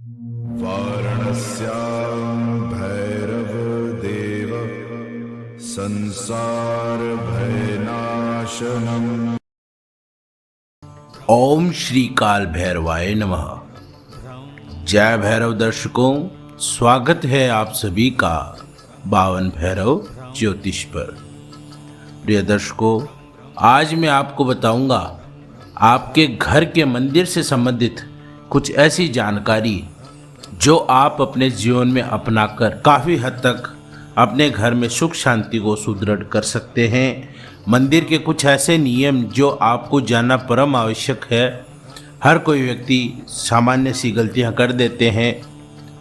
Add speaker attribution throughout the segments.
Speaker 1: वाराणस्यां भैरवदेव संसार भयनाशनम्।
Speaker 2: ओम श्री काल भैरवाय नमः। जय भैरव दर्शकों, स्वागत है आप सभी का 52 भैरव ज्योतिष पर। प्रिय दर्शकों, आज मैं आपको बताऊंगा आपके घर के मंदिर से संबंधित कुछ ऐसी जानकारी जो आप अपने जीवन में अपनाकर काफ़ी हद तक अपने घर में सुख शांति को सुदृढ़ कर सकते हैं। मंदिर के कुछ ऐसे नियम जो आपको जानना परम आवश्यक है। हर कोई व्यक्ति सामान्य सी गलतियां कर देते हैं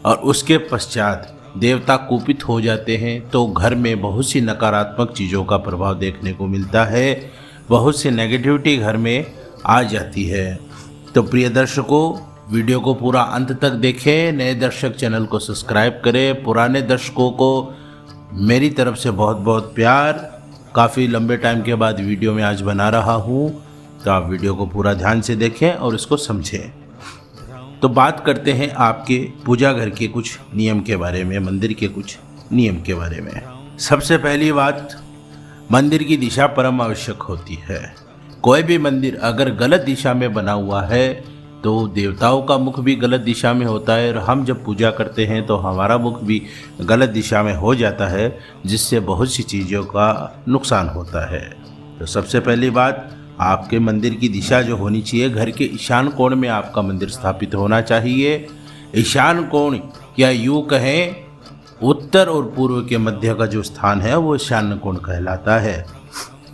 Speaker 2: और उसके पश्चात देवता कुपित हो जाते हैं, तो घर में बहुत सी नकारात्मक चीज़ों का प्रभाव देखने को मिलता है, बहुत सी नेगेटिविटी घर में आ जाती है। तो प्रिय दर्शकों, वीडियो को पूरा अंत तक देखें। नए दर्शक चैनल को सब्सक्राइब करें। पुराने दर्शकों को मेरी तरफ से बहुत बहुत प्यार। काफ़ी लंबे टाइम के बाद वीडियो में आज बना रहा हूँ, तो आप वीडियो को पूरा ध्यान से देखें और इसको समझें। तो बात करते हैं आपके पूजा घर के कुछ नियम के बारे में, मंदिर के कुछ नियम के बारे में। सबसे पहली बात, मंदिर की दिशा परम आवश्यक होती है। कोई भी मंदिर अगर गलत दिशा में बना हुआ है तो देवताओं का मुख भी गलत दिशा में होता है, और हम जब पूजा करते हैं तो हमारा मुख भी गलत दिशा में हो जाता है, जिससे बहुत सी चीज़ों का नुकसान होता है। तो सबसे पहली बात, आपके मंदिर की दिशा जो होनी चाहिए, घर के ईशान कोण में आपका मंदिर स्थापित होना चाहिए। ईशान कोण या यूँ कहें उत्तर और पूर्व के मध्य का जो स्थान है वो ईशान्य कोण कहलाता है।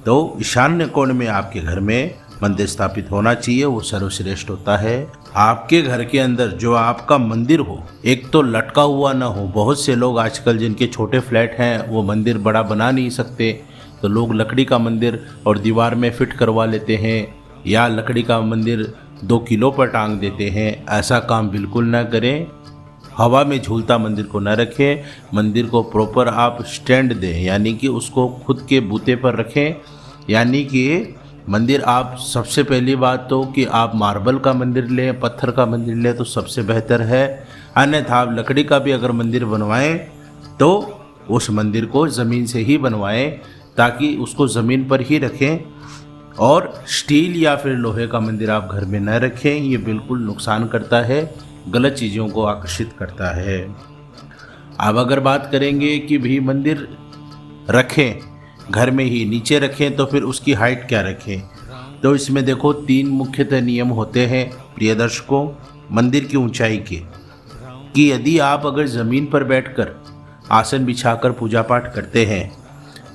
Speaker 2: तो ईशान्य कोण में आपके घर में मंदिर स्थापित होना चाहिए, वो सर्वश्रेष्ठ होता है। आपके घर के अंदर जो आपका मंदिर हो, एक तो लटका हुआ ना हो। बहुत से लोग आजकल जिनके छोटे फ्लैट हैं वो मंदिर बड़ा बना नहीं सकते, तो लोग लकड़ी का मंदिर और दीवार में फिट करवा लेते हैं, या लकड़ी का मंदिर 2 किलो पर टांग देते हैं। ऐसा काम बिल्कुल ना करें। हवा में झूलता मंदिर को न रखें। मंदिर को प्रॉपर आप स्टैंड दें, यानी कि उसको खुद के बूते पर रखें। यानी कि मंदिर आप, सबसे पहली बात तो कि आप मार्बल का मंदिर लें, पत्थर का मंदिर लें तो सबसे बेहतर है। अन्यथा आप लकड़ी का भी अगर मंदिर बनवाएं तो उस मंदिर को ज़मीन से ही बनवाएं, ताकि उसको ज़मीन पर ही रखें। और स्टील या फिर लोहे का मंदिर आप घर में न रखें, ये बिल्कुल नुकसान करता है, गलत चीज़ों को आकर्षित करता है। अब अगर बात करेंगे कि भी मंदिर रखें घर में ही, नीचे रखें, तो फिर उसकी हाइट क्या रखें। तो इसमें देखो 3 मुख्यतः नियम होते हैं प्रिय दर्शकों मंदिर की ऊंचाई के, कि यदि आप अगर ज़मीन पर बैठकर आसन बिछाकर पूजा पाठ करते हैं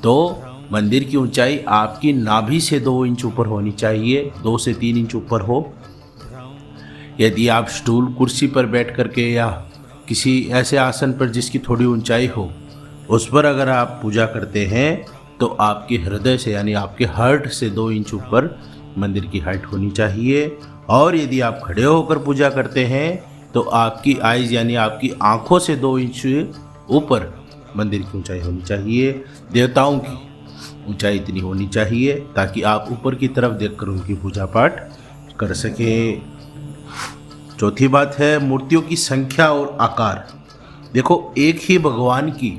Speaker 2: तो मंदिर की ऊंचाई आपकी नाभि से 2 इंच ऊपर होनी चाहिए, 2 से 3 इंच ऊपर हो। यदि आप स्टूल कुर्सी पर बैठ करके या किसी ऐसे आसन पर जिसकी थोड़ी ऊंचाई हो, उस पर अगर आप पूजा करते हैं तो आपके हृदय से, यानी आपके हार्ट से 2 इंच ऊपर मंदिर की हाइट होनी चाहिए। और यदि आप खड़े होकर पूजा करते हैं तो आपकी आइज़, यानी आपकी आंखों से 2 इंच ऊपर मंदिर की ऊंचाई होनी चाहिए। देवताओं की ऊंचाई इतनी होनी चाहिए ताकि आप ऊपर की तरफ देखकर उनकी पूजा पाठ कर सकें। चौथी बात है मूर्तियों की संख्या और आकार। देखो, एक ही भगवान की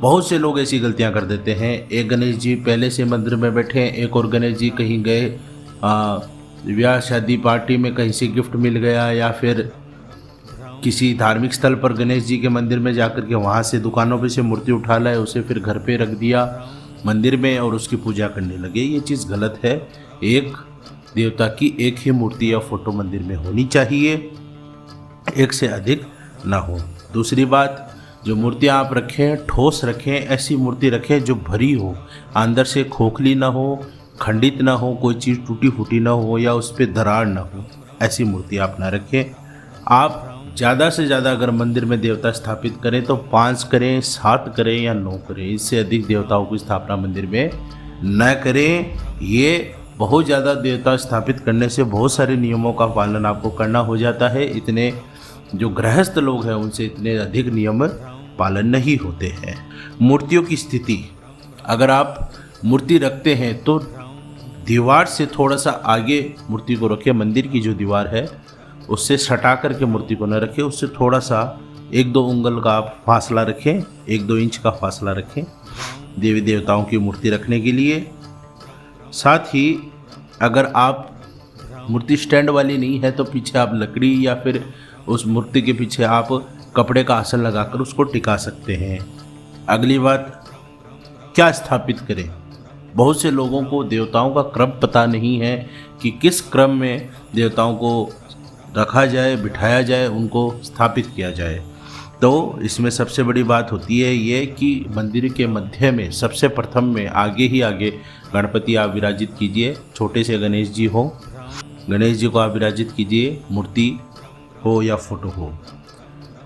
Speaker 2: बहुत से लोग ऐसी गलतियां कर देते हैं। एक गणेश जी पहले से मंदिर में बैठे हैं, एक और गणेश जी कहीं गए, ब्याह शादी पार्टी में कहीं से गिफ्ट मिल गया, या फिर किसी धार्मिक स्थल पर गणेश जी के मंदिर में जाकर के वहाँ से दुकानों पे से मूर्ति उठा लाए, उसे फिर घर पे रख दिया मंदिर में और उसकी पूजा करने लगे। ये चीज़ गलत है। एक देवता की एक ही मूर्ति या फोटो मंदिर में होनी चाहिए, एक से अधिक ना हो। दूसरी बात, जो मूर्तियाँ आप रखें ठोस रखें, ऐसी मूर्ति रखें जो भरी हो, अंदर से खोखली ना हो, खंडित ना हो, कोई चीज़ टूटी फूटी ना हो या उस पर दरार ना हो, ऐसी मूर्ति आप ना रखें। आप ज़्यादा से ज़्यादा अगर मंदिर में देवता स्थापित करें तो 5 करें, 7 करें या 9 करें, इससे अधिक देवताओं की स्थापना मंदिर में न करें। ये बहुत ज़्यादा देवता स्थापित करने से बहुत सारे नियमों का पालन आपको करना हो जाता है। इतने जो गृहस्थ लोग हैं उनसे इतने अधिक नियम पालन नहीं होते हैं। मूर्तियों की स्थिति, अगर आप मूर्ति रखते हैं तो दीवार से थोड़ा सा आगे मूर्ति को रखें। मंदिर की जो दीवार है उससे सटा करके मूर्ति को न रखें, उससे थोड़ा सा 1-2 उंगल का आप फासला रखें, 1-2 इंच का फासला रखें देवी देवताओं की मूर्ति रखने के लिए। साथ ही अगर आप मूर्ति स्टैंड वाली नहीं है तो पीछे आप लकड़ी या फिर उस मूर्ति के पीछे आप कपड़े का आसन लगाकर उसको टिका सकते हैं। अगली बात, क्या स्थापित करें। बहुत से लोगों को देवताओं का क्रम पता नहीं है कि किस क्रम में देवताओं को रखा जाए, बिठाया जाए, उनको स्थापित किया जाए। तो इसमें सबसे बड़ी बात होती है ये कि मंदिर के मध्य में सबसे प्रथम में आगे ही आगे गणपति आप विराजित कीजिए। छोटे से गणेश जी हो, गणेश जी को आप विराजित कीजिए, मूर्ति हो या फोटो हो।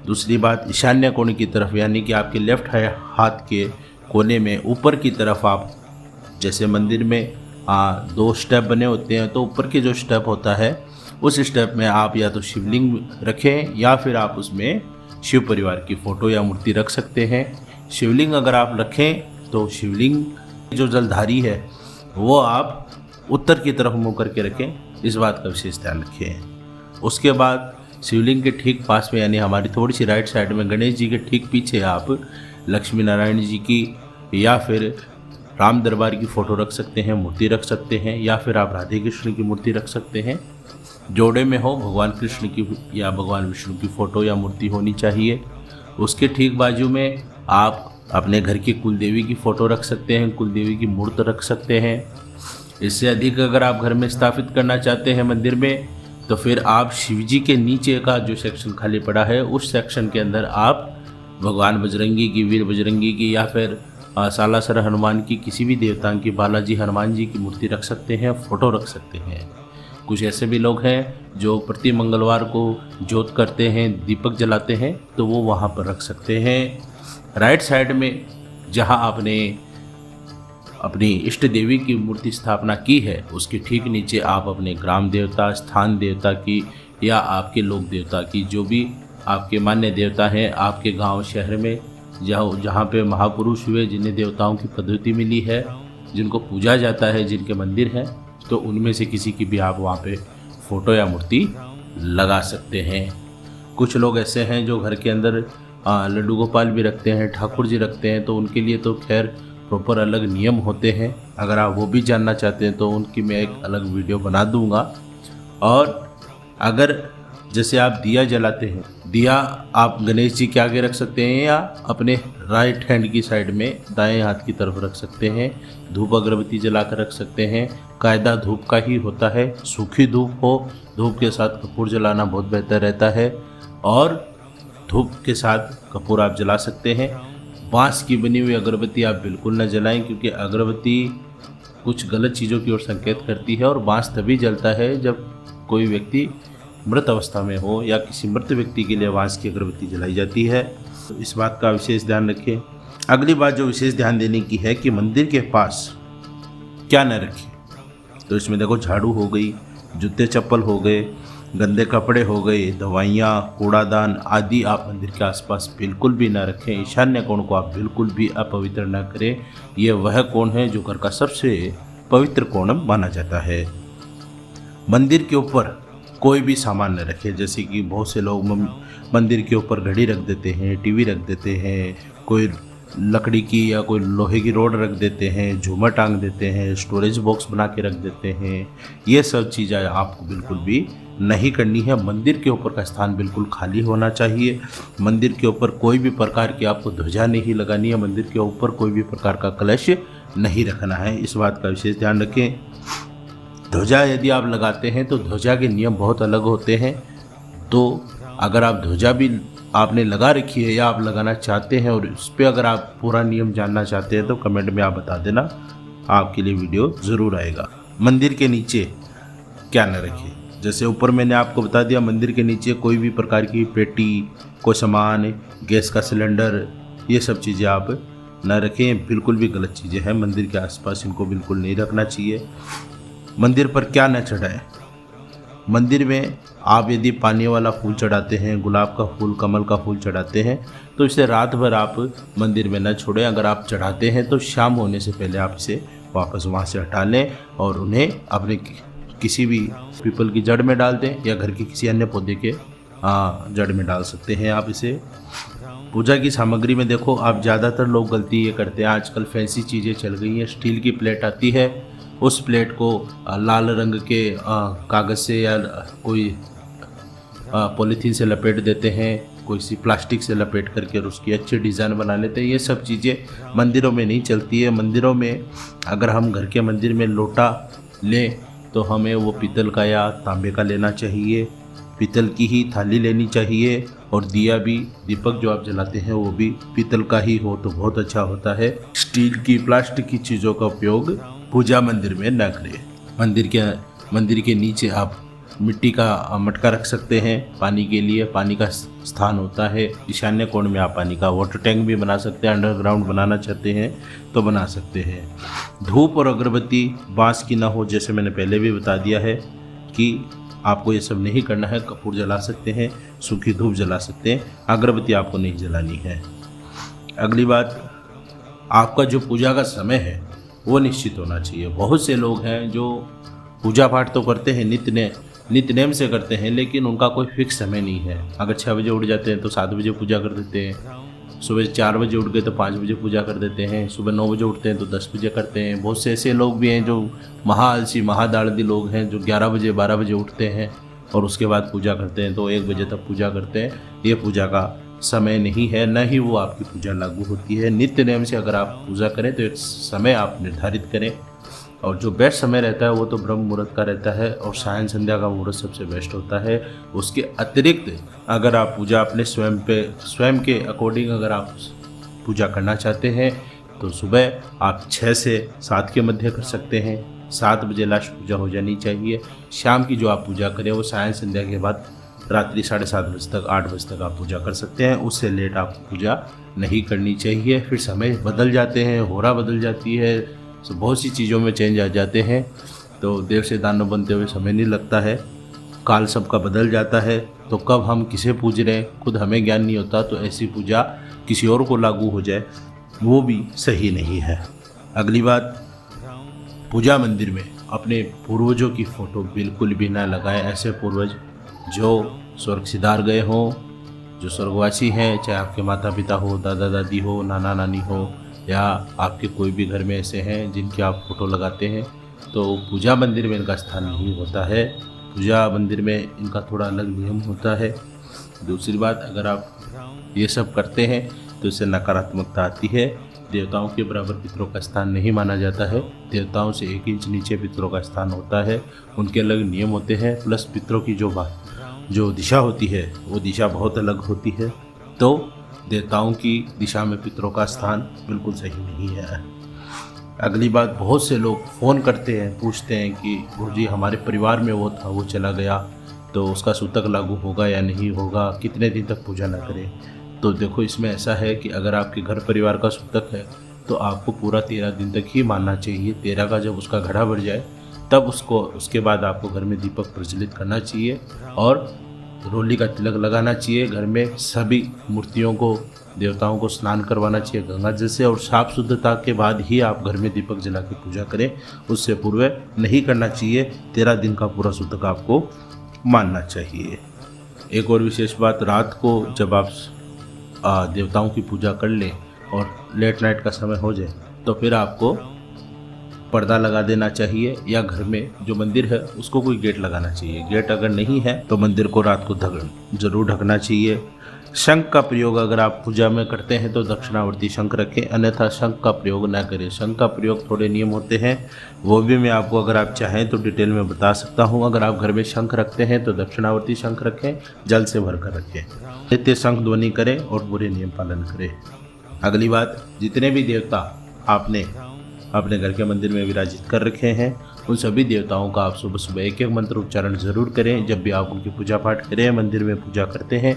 Speaker 2: दूसरी बात, ईशान्य कोने की तरफ, यानी कि आपके लेफ्ट हाथ के कोने में ऊपर की तरफ आप, जैसे मंदिर में 2 स्टेप बने होते हैं, तो ऊपर के जो स्टेप होता है उस स्टेप में आप या तो शिवलिंग रखें या फिर आप उसमें शिव परिवार की फ़ोटो या मूर्ति रख सकते हैं। शिवलिंग अगर आप रखें तो शिवलिंग जो जलधारी है वो आप उत्तर की तरफ मुँह करके रखें, इस बात का विशेष ध्यान रखें। उसके बाद शिवलिंग के ठीक पास में, यानी हमारी थोड़ी सी राइट साइड में, गणेश जी के ठीक पीछे आप लक्ष्मी नारायण जी की या फिर राम दरबार की फ़ोटो रख सकते हैं, मूर्ति रख सकते हैं, या फिर आप राधे कृष्ण की मूर्ति रख सकते हैं। जोड़े में हो भगवान कृष्ण की या भगवान विष्णु की फ़ोटो या मूर्ति होनी चाहिए। उसके ठीक बाजू में आप अपने घर की कुलदेवी की फ़ोटो रख सकते हैं, कुलदेवी की मूर्त रख सकते हैं। इससे अधिक अगर आप घर में स्थापित करना चाहते हैं मंदिर में, तो फिर आप शिवजी के नीचे का जो सेक्शन खाली पड़ा है उस सेक्शन के अंदर आप भगवान बजरंगी की, वीर बजरंगी की, या फिर सालासर हनुमान की, किसी भी देवता की, बालाजी हनुमान जी की मूर्ति रख सकते हैं, फ़ोटो रख सकते हैं। कुछ ऐसे भी लोग हैं जो प्रति मंगलवार को जोत करते हैं, दीपक जलाते हैं, तो वो वहाँ पर रख सकते हैं। राइट साइड में जहाँ आपने अपनी इष्ट देवी की मूर्ति स्थापना की है उसके ठीक नीचे आप अपने ग्राम देवता, स्थान देवता की या आपके लोक देवता की, जो भी आपके मान्य देवता हैं आपके गांव शहर में, जहाँ पे महापुरुष हुए, जिन्हें देवताओं की पद्धति मिली है, जिनको पूजा जाता है, जिनके मंदिर हैं, तो उनमें से किसी की भी आप वहाँ पे फ़ोटो या मूर्ति लगा सकते हैं। कुछ लोग ऐसे हैं जो घर के अंदर लड्डू गोपाल भी रखते हैं, ठाकुर जी रखते हैं, तो उनके लिए तो खैर प्रॉपर अलग नियम होते हैं। अगर आप वो भी जानना चाहते हैं तो उनकी मैं एक अलग वीडियो बना दूंगा। और अगर जैसे आप दिया जलाते हैं, दिया आप गणेश जी के आगे रख सकते हैं या अपने राइट हैंड की साइड में दाएं हाथ की तरफ रख सकते हैं। धूप अगरबत्ती जलाकर रख सकते हैं। कायदा धूप का ही होता है, सूखी धूप हो, धूप के साथ कपूर जलाना बहुत बेहतर रहता है, और धूप के साथ कपूर आप जला सकते हैं। बांस की बनी हुई अगरबत्ती आप बिल्कुल न जलाएं, क्योंकि अगरबत्ती कुछ गलत चीज़ों की ओर संकेत करती है, और बांस तभी जलता है जब कोई व्यक्ति मृत अवस्था में हो या किसी मृत व्यक्ति के लिए बांस की अगरबत्ती जलाई जाती है। तो इस बात का विशेष ध्यान रखें। अगली बात जो विशेष ध्यान देने की है कि मंदिर के पास क्या न रखें। तो इसमें देखो, झाड़ू हो गई, जूते चप्पल हो गए, गंदे कपड़े हो गए, दवाइयाँ, कूड़ादान आदि आप मंदिर के आसपास बिल्कुल भी ना रखें। ईशान्य कोण को आप बिल्कुल भी अपवित्र न करें। ये वह कोण है जो घर का सबसे पवित्र कोण माना जाता है। मंदिर के ऊपर कोई भी सामान न रखें, जैसे कि बहुत से लोग मंदिर के ऊपर घड़ी रख देते हैं, टीवी रख देते हैं, कोई लकड़ी की या कोई लोहे की रोड रख देते हैं, झूमर टांग देते हैं, स्टोरेज बॉक्स बना के रख देते हैं। ये सब चीज़ें आपको बिल्कुल भी नहीं करनी है। मंदिर के ऊपर का स्थान बिल्कुल खाली होना चाहिए। मंदिर के ऊपर कोई भी प्रकार की आपको ध्वजा नहीं लगानी है। मंदिर के ऊपर कोई भी प्रकार का कलश नहीं रखना है। इस बात का विशेष ध्यान रखें। ध्वजा यदि आप लगाते हैं तो ध्वजा के नियम बहुत अलग होते हैं। तो अगर आप ध्वजा भी आपने लगा रखी है या आप लगाना चाहते हैं और उस पर अगर आप पूरा नियम जानना चाहते हैं तो कमेंट में आप बता देना, आपके लिए वीडियो ज़रूर आएगा। मंदिर के नीचे क्या न रखें, जैसे ऊपर मैंने आपको बता दिया, मंदिर के नीचे कोई भी प्रकार की पेटी, कोई सामान, गैस का सिलेंडर, ये सब चीज़ें आप न रखें। बिल्कुल भी गलत चीज़ें हैं, मंदिर के आसपास इनको बिल्कुल नहीं रखना चाहिए। मंदिर पर क्या न चढ़ाएं। मंदिर में आप यदि पानी वाला फूल चढ़ाते हैं, गुलाब का फूल, कमल का फूल चढ़ाते हैं, तो इसे रात भर आप मंदिर में न छोड़ें। अगर आप चढ़ाते हैं तो शाम होने से पहले आप इसे वापस वहाँ से हटा लें और उन्हें अपने किसी भी पीपल की जड़ में डाल दें या घर के किसी अन्य पौधे के जड़ में डाल सकते हैं आप इसे। पूजा की सामग्री में देखो आप ज़्यादातर लोग गलती ये करते हैं, आजकल फैंसी चीज़ें चल गई हैं, स्टील की प्लेट आती है, उस प्लेट को लाल रंग के कागज़ से या कोई पॉलीथीन से लपेट देते हैं, कोई सी प्लास्टिक से लपेट करके और उसकी अच्छी डिज़ाइन बना लेते हैं। ये सब चीज़ें मंदिरों में नहीं चलती है। मंदिरों में अगर हम घर के मंदिर में लोटा लें तो हमें वो पीतल का या तांबे का लेना चाहिए, पीतल की ही थाली लेनी चाहिए, और दिया भी, दीपक जो आप जलाते हैं वो भी पीतल का ही हो तो बहुत अच्छा होता है। स्टील की, प्लास्टिक की चीज़ों का उपयोग पूजा मंदिर में न करें। मंदिर के नीचे आप मिट्टी का मटका रख सकते हैं पानी के लिए, पानी का स्थान होता है। ईशान्य कोण में आप पानी का वाटर टैंक भी बना सकते हैं, अंडरग्राउंड बनाना चाहते हैं तो बना सकते हैं। धूप और अगरबत्ती बांस की ना हो, जैसे मैंने पहले भी बता दिया है कि आपको ये सब नहीं करना है। कपूर जला सकते हैं, सूखी धूप जला सकते हैं, अगरबत्ती आपको नहीं जलानी है। अगली बात, आपका जो पूजा का समय है वो निश्चित होना चाहिए। बहुत से लोग हैं जो पूजा पाठ तो करते हैं, नित्य नेम से करते हैं, लेकिन उनका कोई फिक्स समय नहीं है। अगर 6 बजे उठ जाते हैं तो 7 बजे पूजा कर देते हैं, सुबह 4 बजे उठ गए तो 5 बजे पूजा कर देते हैं, सुबह 9 बजे उठते हैं तो 10 बजे करते हैं। बहुत से ऐसे लोग भी हैं जो महाआलसी, महादाड़दी लोग हैं जो 11 बजे 12 बजे उठते हैं और उसके बाद पूजा करते हैं, तो 1 बजे तक पूजा करते हैं। ये पूजा का समय नहीं है, न ही वो आपकी पूजा लागू होती है। नित्य नियम से अगर आप पूजा करें तो एक समय आप निर्धारित करें, और जो बेस्ट समय रहता है वो तो ब्रह्म मुहूर्त का रहता है, और सायं संध्या का मुहूर्त सबसे बेस्ट होता है। उसके अतिरिक्त अगर आप पूजा अपने स्वयं के अकॉर्डिंग अगर आप पूजा करना चाहते हैं तो सुबह आप 6 से 7 के मध्य कर सकते हैं। 7 बजे लास्ट पूजा हो जानी चाहिए। शाम की जो आप पूजा करें वो सायं संध्या के बाद रात्रि 7:30 बजे तक, 8 बजे तक आप पूजा कर सकते हैं। उससे लेट आप पूजा नहीं करनी चाहिए। फिर समय बदल जाते हैं, होरा बदल जाती है, तो बहुत सी चीज़ों में चेंज आ जाते हैं, तो देर से दानव बनते हुए समय नहीं लगता है। काल सबका बदल जाता है, तो कब हम किसे पूज रहे हैं खुद हमें ज्ञान नहीं होता, तो ऐसी पूजा किसी और को लागू हो जाए वो भी सही नहीं है। अगली बात, पूजा मंदिर में अपने पूर्वजों की फ़ोटो बिल्कुल भी ना लगाएं। ऐसे पूर्वज जो स्वर्ग सिधार गए हों, जो स्वर्गवासी हैं, चाहे आपके माता पिता हो, दादा दादी हो, नाना नानी हो, या आपके कोई भी घर में ऐसे हैं जिनकी आप फ़ोटो लगाते हैं, तो पूजा मंदिर में इनका स्थान नहीं होता है। पूजा मंदिर में इनका थोड़ा अलग नियम होता है। दूसरी बात, अगर आप ये सब करते हैं तो इससे नकारात्मकता आती है। देवताओं के बराबर पितरों का स्थान नहीं माना जाता है। देवताओं से 1 इंच नीचे पितरों का स्थान होता है, उनके अलग नियम होते हैं। प्लस पितरों की जो दिशा होती है वो दिशा बहुत अलग होती है, तो देवताओं की दिशा में पितरों का स्थान बिल्कुल सही नहीं है। अगली बात, बहुत से लोग फ़ोन करते हैं, पूछते हैं कि गुरुजी हमारे परिवार में वो था, वो चला गया, तो उसका सूतक लागू होगा या नहीं होगा, कितने दिन तक पूजा ना करें। तो देखो, इसमें ऐसा है कि अगर आपके घर परिवार का सूतक है तो आपको पूरा 13 दिन तक ही मानना चाहिए। 13 का जब उसका घड़ा बढ़ जाए तब उसके बाद आपको घर में दीपक प्रज्वलित करना चाहिए और रोली का तिलक लगाना चाहिए। घर में सभी मूर्तियों को, देवताओं को स्नान करवाना चाहिए गंगा जल से, और साफ शुद्धता के बाद ही आप घर में दीपक जला के पूजा करें। उससे पूर्व नहीं करना चाहिए। 13 दिन का पूरा सूतक आपको मानना चाहिए। एक और विशेष बात, रात को जब आप देवताओं की पूजा कर लें और लेट नाइट का समय हो जाए तो फिर आपको पर्दा लगा देना चाहिए, या घर में जो मंदिर है उसको कोई गेट लगाना चाहिए। गेट अगर नहीं है तो मंदिर को रात को जरूर ढकना चाहिए। शंख का प्रयोग अगर आप पूजा में करते हैं तो दक्षिणावर्ती शंख रखें, अन्यथा शंख का प्रयोग न करें। शंख का प्रयोग थोड़े नियम होते हैं, वो भी मैं आपको अगर आप चाहें तो डिटेल में बता सकता हूँ। अगर आप घर में शंख रखते हैं तो दक्षिणावर्ती शंख रखें, जल से भर कर रखें, नित्य शंख ध्वनि करें और पूरे नियम पालन करें। अगली बात, जितने भी देवता आपने अपने घर के मंदिर में विराजित कर रखे हैं उन सभी देवताओं का आप सुबह सुबह 1-1 मंत्र उच्चारण जरूर करें। जब भी आप उनकी पूजा पाठ करें, मंदिर में पूजा करते हैं,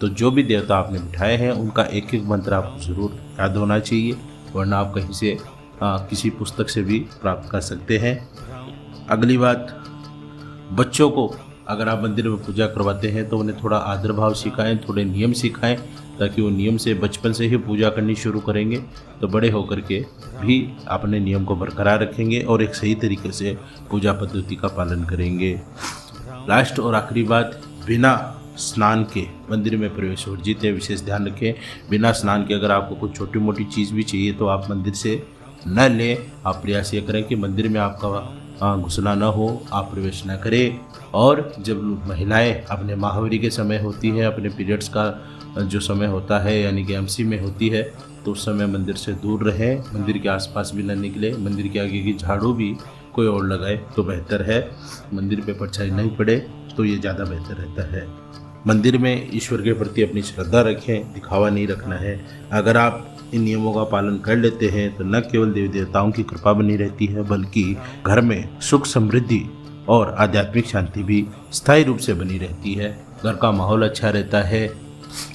Speaker 2: तो जो भी देवता आपने बिठाए हैं उनका 1-1 मंत्र आपको ज़रूर याद होना चाहिए, वरना आप कहीं से किसी पुस्तक से भी प्राप्त कर सकते हैं। अगली बात, बच्चों को अगर आप मंदिर में पूजा करवाते हैं तो उन्हें थोड़ा आदर भाव सिखाएं, थोड़े नियम सिखाएं, ताकि वो नियम से बचपन से ही पूजा करनी शुरू करेंगे तो बड़े होकर के भी अपने नियम को बरकरार रखेंगे और एक सही तरीके से पूजा पद्धति का पालन करेंगे। लास्ट और आखिरी बात, बिना स्नान के मंदिर में प्रवेश वर्जित है। विशेष ध्यान रखें, बिना स्नान के अगर आपको कुछ छोटी मोटी चीज़ भी चाहिए तो आप मंदिर से न लें। आप प्रयास ये करें कि मंदिर में आपका घुसना न हो, आप प्रवेश न करें। और जब महिलाएं अपने माहवारी के समय होती है, अपने पीरियड्स का जो समय होता है यानी कि एमसी में होती है, तो उस समय मंदिर से दूर रहें, मंदिर के आसपास भी न निकले। मंदिर के आगे की झाड़ू भी कोई और लगाए तो बेहतर है। मंदिर पे परछाई नहीं पड़े तो ये ज़्यादा बेहतर रहता है। मंदिर में ईश्वर के प्रति अपनी श्रद्धा रखें, दिखावा नहीं रखना है। अगर आप इन नियमों का पालन कर लेते हैं तो न केवल देवी देवताओं की कृपा बनी रहती है, बल्कि घर में सुख समृद्धि और आध्यात्मिक शांति भी स्थायी रूप से बनी रहती है। घर का माहौल अच्छा रहता है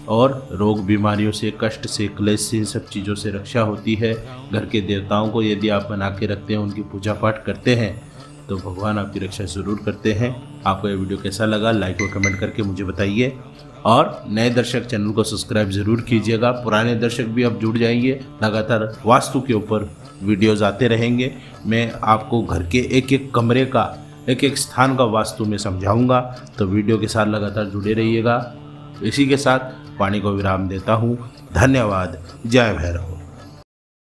Speaker 2: और रोग बीमारियों से, कष्ट से, क्लेश से, इन सब चीज़ों से रक्षा होती है। घर के देवताओं को यदि आप बना के रखते हैं, उनकी पूजा पाठ करते हैं तो भगवान आपकी रक्षा ज़रूर करते हैं। आपको ये वीडियो कैसा लगा लाइक और कमेंट करके मुझे बताइए, और नए दर्शक चैनल को सब्सक्राइब ज़रूर कीजिएगा। पुराने दर्शक भी अब जुड़ जाइए, लगातार वास्तु के ऊपर वीडियोस आते रहेंगे। मैं आपको घर के एक एक कमरे का, एक एक स्थान का वास्तु में समझाऊंगा, तो वीडियो के साथ लगातार जुड़े रहिएगा। इसी के साथ वाणी को विराम देता हूँ। धन्यवाद। जय भैरव।